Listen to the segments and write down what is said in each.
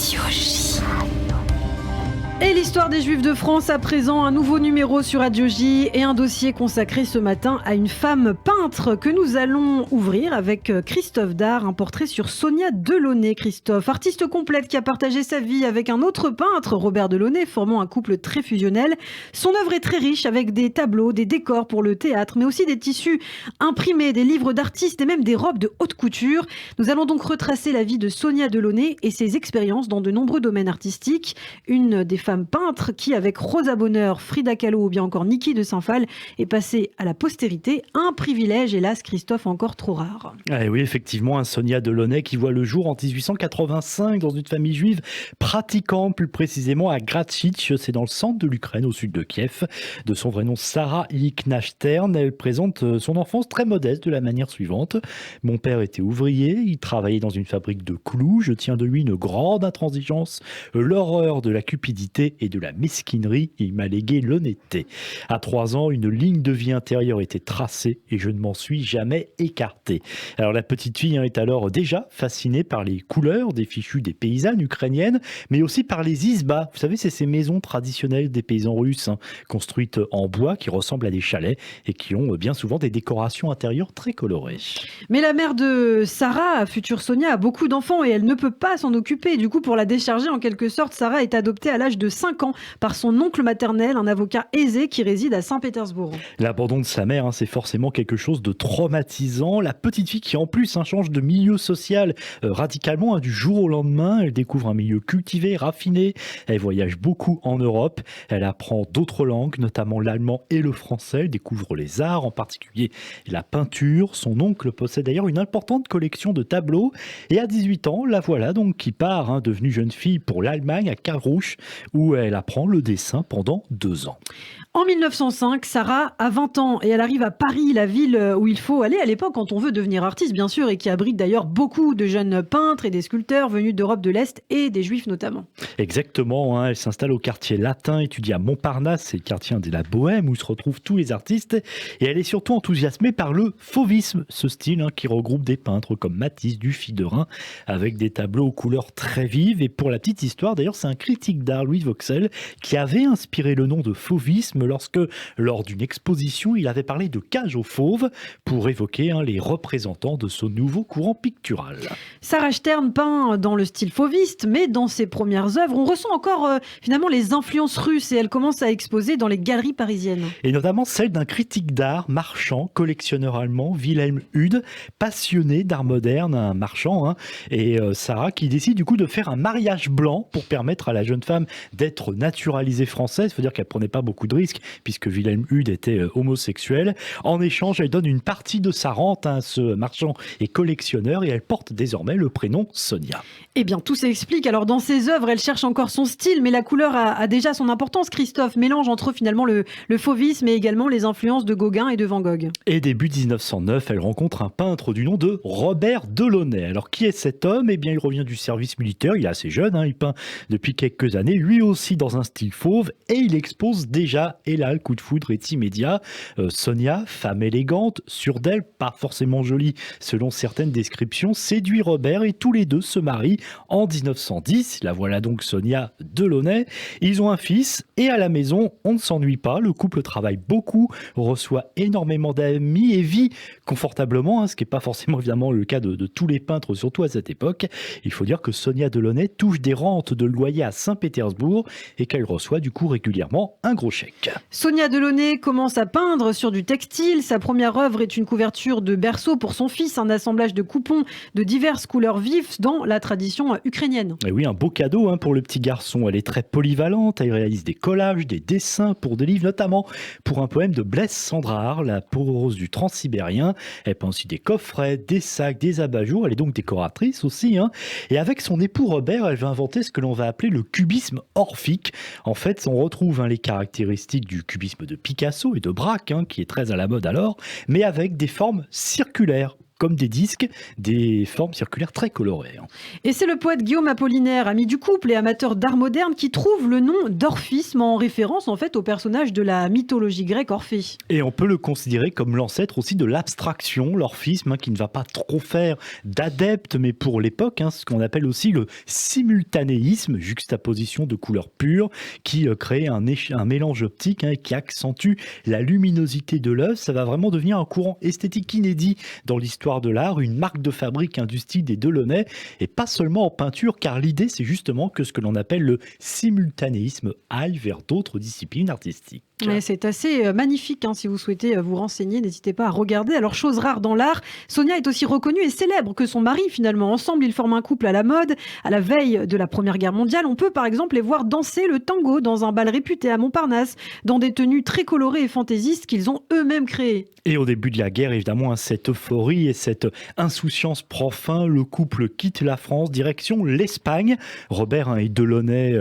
Radio J. Et l'histoire des Juifs de France à présent, un nouveau numéro sur Radio J et un dossier consacré ce matin à une femme peintre que nous allons ouvrir avec Christophe Dard, un portrait sur Sonia Delaunay. Christophe, artiste complète qui a partagé sa vie avec un autre peintre, Robert Delaunay, formant un couple très fusionnel. Son œuvre est très riche avec des tableaux, des décors pour le théâtre, mais aussi des tissus imprimés, des livres d'artistes et même des robes de haute couture. Nous allons donc retracer la vie de Sonia Delaunay et ses expériences dans de nombreux domaines artistiques. Une des femmes peintres qui, avec Rosa Bonheur, Frida Kahlo ou bien encore Niki de Saint-Phal, est passée à la postérité. Un privilège, hélas, Christophe, encore trop rare. Ah oui, effectivement, un Sonia Delaunay qui voit le jour en 1885 dans une famille juive pratiquant, plus précisément à Gratchitch, c'est dans le centre de l'Ukraine, au sud de Kiev. De son vrai nom, Sarah Licknachtern, elle présente son enfance très modeste de la manière suivante. Mon père était ouvrier, il travaillait dans une fabrique de clous, je tiens de lui une grande intransigeance, l'horreur de la cupidité et de la mesquinerie, il m'a légué l'honnêteté. À 3 ans, une ligne de vie intérieure était tracée et je ne m'en suis jamais écarté. Alors la petite fille est alors déjà fascinée par les couleurs des fichus des paysannes ukrainiennes, mais aussi par les izbas. Vous savez, c'est ces maisons traditionnelles des paysans russes, construites en bois qui ressemblent à des chalets et qui ont bien souvent des décorations intérieures très colorées. Mais la mère de Sarah, future Sonia, a beaucoup d'enfants et elle ne peut pas s'en occuper. Du coup, pour la décharger en quelque sorte, Sarah est adoptée à l'âge de 5 ans par son oncle maternel, un avocat aisé qui réside à Saint-Pétersbourg. L'abandon de sa mère, c'est forcément quelque chose de traumatisant. La petite fille qui en plus change de milieu social radicalement du jour au lendemain. Elle découvre un milieu cultivé, raffiné. Elle voyage beaucoup en Europe. Elle apprend d'autres langues, notamment l'allemand et le français. Elle découvre les arts, en particulier la peinture. Son oncle possède d'ailleurs une importante collection de tableaux. Et à 18 ans, la voilà donc qui part, devenue jeune fille pour l'Allemagne, à Karlsruhe, où elle apprend le dessin pendant 2 ans. En 1905, Sarah a 20 ans et elle arrive à Paris, la ville où il faut aller à l'époque quand on veut devenir artiste, bien sûr, et qui abrite d'ailleurs beaucoup de jeunes peintres et des sculpteurs venus d'Europe de l'Est et des Juifs notamment. Exactement, elle s'installe au quartier latin, étudie à Montparnasse, c'est le quartier de la Bohème où se retrouvent tous les artistes, et elle est surtout enthousiasmée par le fauvisme, ce style qui regroupe des peintres comme Matisse, Dufy, Derain, avec des tableaux aux couleurs très vives. Et pour la petite histoire, d'ailleurs, c'est un critique d'art, Louis Vauxhall, qui avait inspiré le nom de fauvisme lorsque, lors d'une exposition, il avait parlé de cage aux fauves pour évoquer les représentants de ce nouveau courant pictural. Sarah Stern peint dans le style fauviste, mais dans ses premières œuvres, on ressent encore finalement les influences russes et elle commence à exposer dans les galeries parisiennes. Et notamment celle d'un critique d'art, marchand, collectionneur allemand, Wilhelm Hude, passionné d'art moderne, un marchand, et Sarah qui décide du coup de faire un mariage blanc pour permettre à la jeune femme d'être naturalisée française. Il faut dire qu'elle prenait pas beaucoup de risques puisque Wilhelm Hude était homosexuel. En échange, elle donne une partie de sa rente à ce marchand et collectionneur et elle porte désormais le prénom Sonia. Eh bien, tout s'explique. Alors, dans ses œuvres, elle cherche encore son style, mais la couleur a déjà son importance. Christophe mélange entre finalement le fauvisme et également les influences de Gauguin et de Van Gogh. Et début 1909, elle rencontre un peintre du nom de Robert Delaunay. Alors, qui est cet homme ? Eh bien, il revient du service militaire, il est assez jeune, il peint depuis quelques années, lui aussi dans un style fauve, et il expose déjà, et là, le coup de foudre est immédiat. Sonia, femme élégante, sûre d'elle, pas forcément jolie selon certaines descriptions, séduit Robert et tous les deux se marient en 1910. La voilà donc Sonia Delaunay. Ils ont un fils et à la maison, on ne s'ennuie pas. Le couple travaille beaucoup, reçoit énormément d'amis et vit confortablement, ce qui n'est pas forcément évidemment le cas de tous les peintres, surtout à cette époque. Il faut dire que Sonia Delaunay touche des rentes de loyer à Saint-Pétersbourg et qu'elle reçoit du coup régulièrement un gros chèque. Sonia Delaunay commence à peindre sur du textile. Sa première œuvre est une couverture de berceau pour son fils, un assemblage de coupons de diverses couleurs vives dans la tradition ukrainienne. Et oui, un beau cadeau pour le petit garçon. Elle est très polyvalente, elle réalise des collages, des dessins pour des livres, notamment pour un poème de Blaise Cendrars, La peau rose du Transsibérien. Elle peint aussi des coffrets, des sacs, des abat-jours. Elle est donc décoratrice aussi. Et avec son époux Robert, elle va inventer ce que l'on va appeler le cubisme orphique. En fait, on retrouve les caractéristiques du cubisme de Picasso et de Braque, qui est très à la mode alors, mais avec des formes circulaires. comme des disques, des formes circulaires très colorées. Et c'est le poète Guillaume Apollinaire, ami du couple et amateur d'art moderne, qui trouve le nom d'orphisme en référence en fait au personnage de la mythologie grecque Orphée. Et on peut le considérer comme l'ancêtre aussi de l'abstraction, l'orphisme, qui ne va pas trop faire d'adepte, mais pour l'époque, ce qu'on appelle aussi le simultanéisme, juxtaposition de couleurs pures, qui crée un mélange optique et qui accentue la luminosité de l'œuvre. Ça va vraiment devenir un courant esthétique inédit dans l'histoire de l'art, une marque de fabrique du style des Delaunay, et pas seulement en peinture, car l'idée c'est justement que ce que l'on appelle le simultanéisme aille vers d'autres disciplines artistiques. Ouais, c'est assez magnifique, si vous souhaitez vous renseigner, n'hésitez pas à regarder. Alors, chose rare dans l'art, Sonia est aussi reconnue et célèbre que son mari finalement. Ensemble, ils forment un couple à la mode. À la veille de la Première Guerre mondiale, on peut par exemple les voir danser le tango dans un bal réputé à Montparnasse, dans des tenues très colorées et fantaisistes qu'ils ont eux-mêmes créées. Et au début de la guerre, évidemment, cette euphorie et cette insouciance prend fin. Le couple quitte la France, direction l'Espagne. Robert et Delaunay,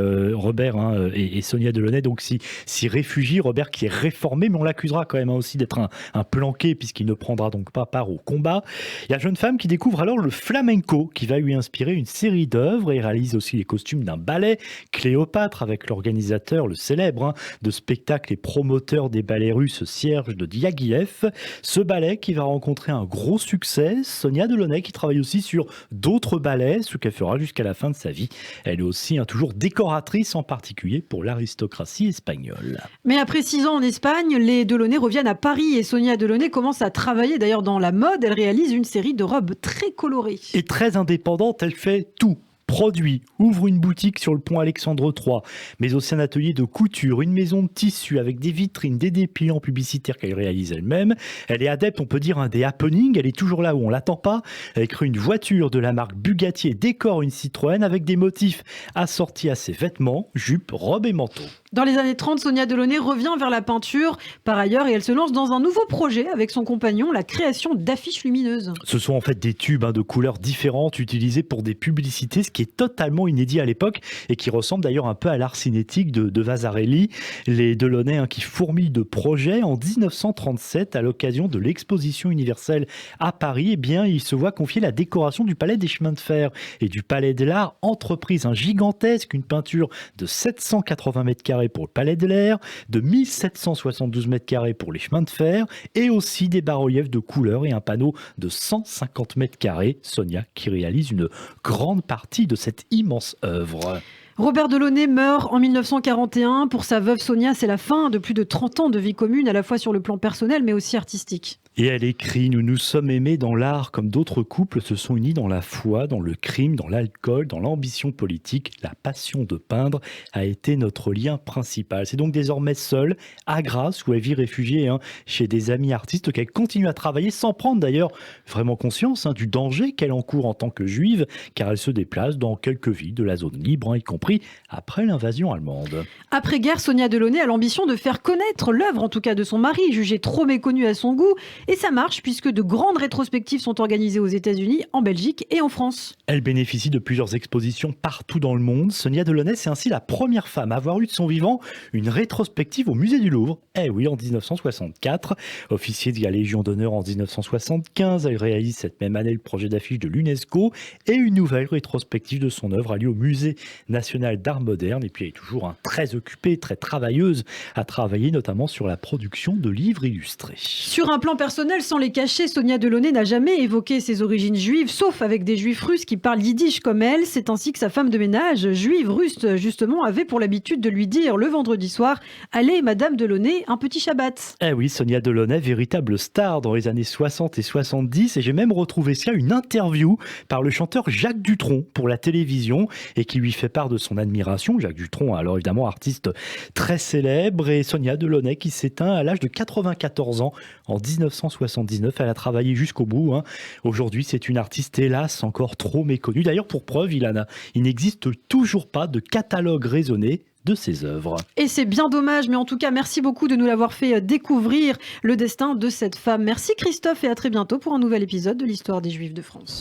et Sonia Delaunay donc s'y réfugient. Robert qui est réformé, mais on l'accusera quand même aussi d'être un planqué, puisqu'il ne prendra donc pas part au combat. Il y a une jeune femme qui découvre alors le flamenco, qui va lui inspirer une série d'œuvres, et réalise aussi les costumes d'un ballet, Cléopâtre, avec l'organisateur, le célèbre, de spectacle et promoteur des ballets russes, Serge de Diaghilev. Ce ballet qui va rencontrer un gros succès. Sonia Delaunay qui travaille aussi sur d'autres ballets, ce qu'elle fera jusqu'à la fin de sa vie. Elle est aussi toujours décoratrice, en particulier pour l'aristocratie espagnole. Mais après 6 ans en Espagne, les Delaunay reviennent à Paris et Sonia Delaunay commence à travailler d'ailleurs dans la mode. Elle réalise une série de robes très colorées. Et très indépendante, elle fait tout. Produit, ouvre une boutique sur le pont Alexandre III, mais aussi un atelier de couture, une maison de tissu avec des vitrines, des dépliants publicitaires qu'elle réalise elle-même. Elle est adepte, on peut dire, des happenings. Elle est toujours là où on l'attend pas. Elle crée une voiture de la marque Bugatti et décore une Citroën avec des motifs assortis à ses vêtements, jupes, robes et manteaux. Dans les années 30, Sonia Delaunay revient vers la peinture par ailleurs et elle se lance dans un nouveau projet avec son compagnon, la création d'affiches lumineuses. Ce sont en fait des tubes de couleurs différentes utilisés pour des publicités, ce qui est totalement inédit à l'époque et qui ressemble d'ailleurs un peu à l'art cinétique de Vasarely. Les Delaunay qui fourmillent de projets. En 1937, à l'occasion de l'exposition universelle à Paris, ils se voient confier la décoration du Palais des Chemins de Fer et du Palais de l'Art, entreprise gigantesque, une peinture de 780 mètres carrés pour le Palais de l'Air, de 1772 mètres carrés pour les chemins de fer, et aussi des bas-reliefs de couleurs et un panneau de 150 mètres carrés. Sonia qui réalise une grande partie de cette immense œuvre. Robert Delaunay meurt en 1941. Pour sa veuve Sonia, c'est la fin de plus de 30 ans de vie commune, à la fois sur le plan personnel mais aussi artistique. Et elle écrit « Nous nous sommes aimés dans l'art comme d'autres couples se sont unis dans la foi, dans le crime, dans l'alcool, dans l'ambition politique. La passion de peindre a été notre lien principal. » C'est donc désormais seule, à Grasse, où elle vit réfugiée chez des amis artistes, qu'elle continue à travailler sans prendre d'ailleurs vraiment conscience du danger qu'elle encourt en tant que juive, car elle se déplace dans quelques villes de la zone libre, y compris après l'invasion allemande. Après-guerre, Sonia Delaunay a l'ambition de faire connaître l'œuvre, en tout cas de son mari, jugé trop méconnu à son goût. Et ça marche puisque de grandes rétrospectives sont organisées aux États-Unis, en Belgique et en France. Elle bénéficie de plusieurs expositions partout dans le monde. Sonia Delaunay, c'est ainsi la première femme à avoir eu de son vivant une rétrospective au musée du Louvre. Eh oui, en 1964. Officier de la Légion d'honneur en 1975, elle réalise cette même année le projet d'affiche de l'UNESCO et une nouvelle rétrospective de son œuvre a lieu au Musée national d'art moderne. Et puis elle est toujours très occupée, très travailleuse à travailler notamment sur la production de livres illustrés. Sur un plan personnel, sans les cacher, Sonia Delaunay n'a jamais évoqué ses origines juives, sauf avec des juifs russes qui parlent yiddish comme elle. C'est ainsi que sa femme de ménage, juive russe justement, avait pour l'habitude de lui dire le vendredi soir « Allez, Madame Delaunay, un petit Shabbat ». Eh oui, Sonia Delaunay, véritable star dans les années 60 et 70. Et j'ai même retrouvé une interview par le chanteur Jacques Dutronc pour la télévision et qui lui fait part de son admiration. Jacques Dutronc, alors évidemment artiste très célèbre, et Sonia Delaunay qui s'éteint à l'âge de 94 ans en 1979. Elle a travaillé jusqu'au bout. Aujourd'hui, c'est une artiste, hélas, encore trop méconnue. D'ailleurs, pour preuve, il n'existe toujours pas de catalogue raisonné de ses œuvres. Et c'est bien dommage, mais en tout cas, merci beaucoup de nous l'avoir fait découvrir le destin de cette femme. Merci Christophe et à très bientôt pour un nouvel épisode de l'Histoire des Juifs de France.